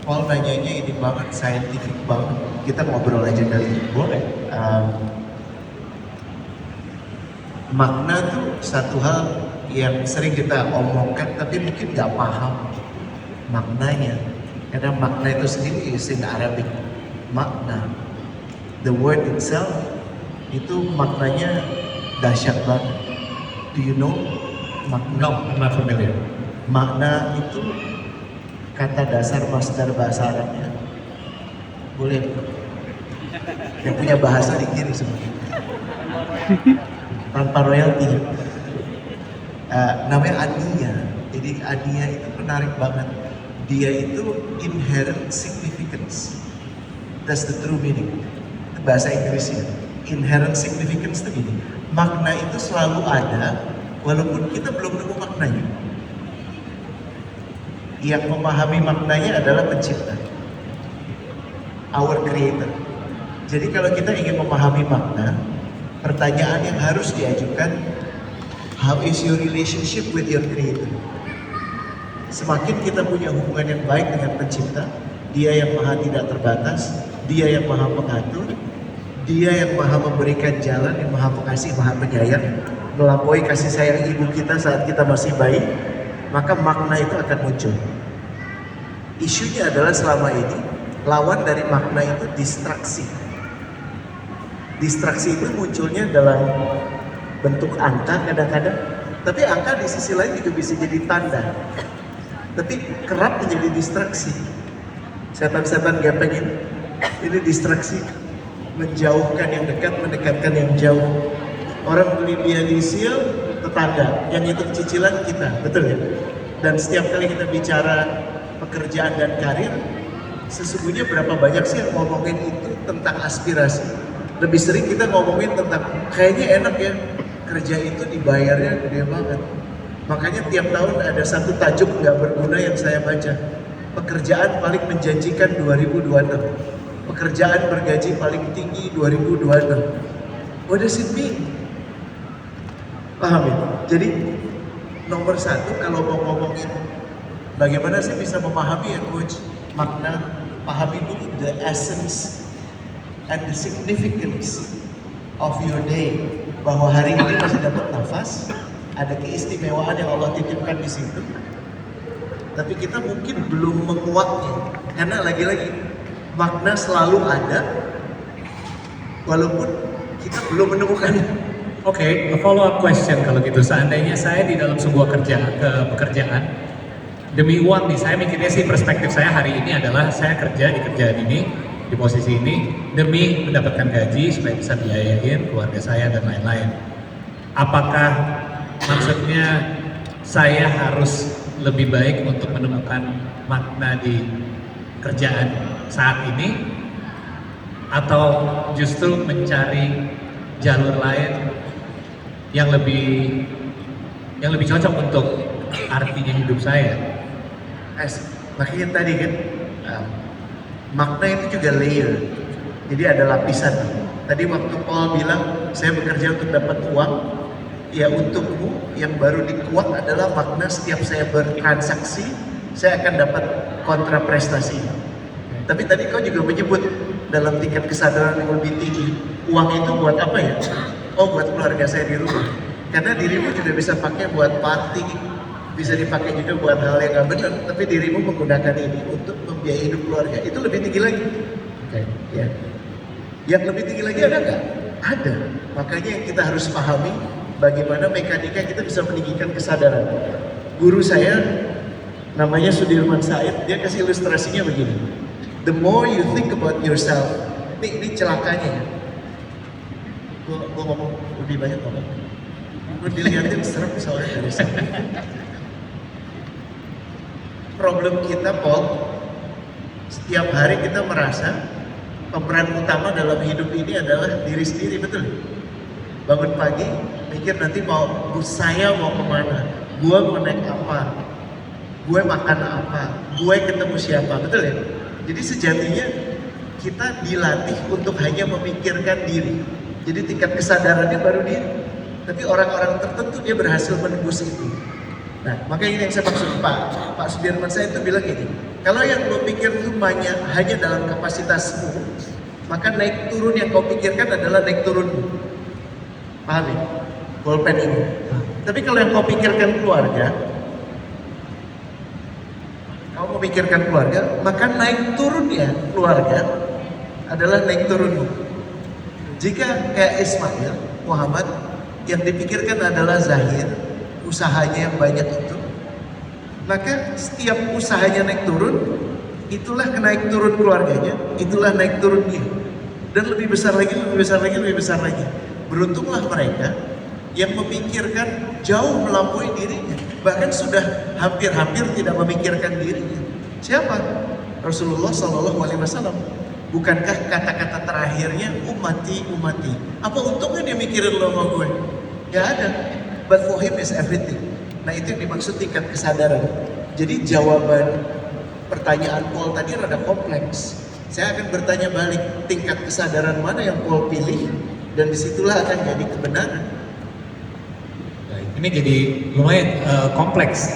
Paul nanyanya ini banget, scientific banget. Kita ngobrol aja kali ini, boleh? Makna tuh satu hal yang sering kita omongkan tapi mungkin nggak paham maknanya. Karena makna itu sendiri is in Arabic. Makna, the word itself itu maknanya dahsyat banget. Do you know makna? No, I'm not familiar. Makna itu kata dasar masdar bahasa Arabnya. Boleh? Yang punya bahasa di kiri sebenarnya. Tanpa royalti. Namanya ania. Jadi ania itu menarik banget. Dia itu inherent significance. That's the true meaning. Itu bahasa Inggrisnya. Inherent significance itu gini. Makna itu selalu ada, walaupun kita belum nemu maknanya. Yang memahami maknanya adalah pencipta, our creator. Jadi kalau kita ingin memahami makna, pertanyaan yang harus diajukan, how is your relationship with your creator? Semakin kita punya hubungan yang baik dengan pencipta, dia yang maha tidak terbatas, dia yang maha pengatur, dia yang maha memberikan jalan, yang maha pengasih, maha penyayang, melampaui kasih sayang ibu kita saat kita masih bayi, maka makna itu akan muncul. Isunya adalah selama ini, lawan dari makna itu distraksi. Distraksi itu munculnya dalam bentuk angka kadang-kadang, tapi angka di sisi lain juga bisa jadi tanda. Tapi kerap menjadi distraksi. Setan-setan gepeng ini distraksi, menjauhkan yang dekat, mendekatkan yang jauh. Orang beli dia di seal, tetangga, yang itu cicilan kita, betul ya? Dan setiap kali kita bicara pekerjaan dan karir, sesungguhnya berapa banyak sih yang ngomongin itu tentang aspirasi. Lebih sering kita ngomongin tentang kayaknya enak ya, kerja itu dibayarnya gede banget. Makanya tiap tahun ada satu tajuk nggak berguna yang saya baca. Pekerjaan paling menjanjikan 2026. Pekerjaan bergaji paling tinggi 2026. What does it mean? Paham ya? Jadi nomor satu kalau mau ngomongin bagaimana sih bisa memahami ya coach makna, pahami dulu the essence and the significance of your day, bahwa hari ini masih dapat nafas, ada keistimewaan yang Allah titipkan di situ. Tapi kita mungkin belum menguatnya, karena lagi-lagi makna selalu ada, walaupun kita belum menemukannya. Oke, a follow up question kalau gitu. Seandainya saya di dalam sebuah pekerjaan demi uang nih, saya mikirnya sih perspektif saya hari ini adalah saya kerja di kerjaan ini, di posisi ini demi mendapatkan gaji supaya bisa biayain keluarga saya dan lain-lain. Apakah maksudnya saya harus lebih baik untuk menemukan makna di kerjaan saat ini, atau justru mencari jalur lain yang lebih cocok untuk artinya hidup saya? Makanya tadi kan makna itu juga layer, jadi ada lapisan. Tadi waktu Paul bilang saya bekerja untuk dapat uang, ya untukmu yang baru dikuat adalah makna setiap saya bertransaksi saya akan dapat kontraprestasi. Tapi tadi kau juga menyebut dalam tingkat kesadaran yang lebih tinggi, uang itu buat apa ya? Oh, buat keluarga saya di rumah. Karena dirimu juga bisa pakai buat party, bisa dipakai juga buat hal yang gak benar, tapi dirimu menggunakan ini untuk membiayai hidup keluarga. Itu lebih tinggi lagi. Ya. Yang lebih tinggi lagi ada nggak? Ada. Makanya yang kita harus pahami bagaimana mekanika kita bisa meninggikan kesadaran. Guru saya namanya Sudirman Said, dia kasih ilustrasinya begini. The more you think about yourself, ini celakanya ya. Gue ngomong lebih banyak apa? Gue dilihatin serem soalnya dari sana. Problem kita, Paul, setiap hari kita merasa pemeran utama dalam hidup ini adalah diri sendiri, betul? Bangun pagi, mikir nanti saya mau kemana, gue mau naik apa, gue makan apa, gue ketemu siapa, betul ya? Jadi sejatinya kita dilatih untuk hanya memikirkan diri. Jadi tingkat kesadarannya baru diri. Tapi orang-orang tertentu dia berhasil menembus itu. Nah, makanya ini yang saya maksud Pak Sudirman saya itu bilang gini, kalau yang lo pikir itu hanya dalam kapasitasmu, maka naik turun yang kau pikirkan adalah naik turunmu. Paham ya? Bolpen ini. Tapi kalau yang kau pikirkan keluarga, kau memikirkan keluarga, maka naik turunnya keluarga adalah naik turunmu. Jika kayak Ismail, Muhammad, yang dipikirkan adalah zahir, usahanya yang banyak itu, maka setiap usahanya naik turun, itulah naik turun keluarganya, itulah naik turun dia. Dan lebih besar lagi, lebih besar lagi, lebih besar lagi. Beruntunglah mereka yang memikirkan jauh melampaui dirinya, bahkan sudah hampir-hampir tidak memikirkan dirinya. Siapa? Rasulullah Shallallahu Alaihi Wasallam. Bukankah kata-kata terakhirnya umati umati? Apa untungnya dia mikirin lo sama gue? Gak ada. But for him is everything. Nah itu yang dimaksud tingkat kesadaran. Jadi jawaban pertanyaan Paul tadi rada kompleks. Saya akan bertanya balik, tingkat kesadaran mana yang Paul pilih, dan disitulah akan jadi kebenaran. Ini jadi lumayan kompleks.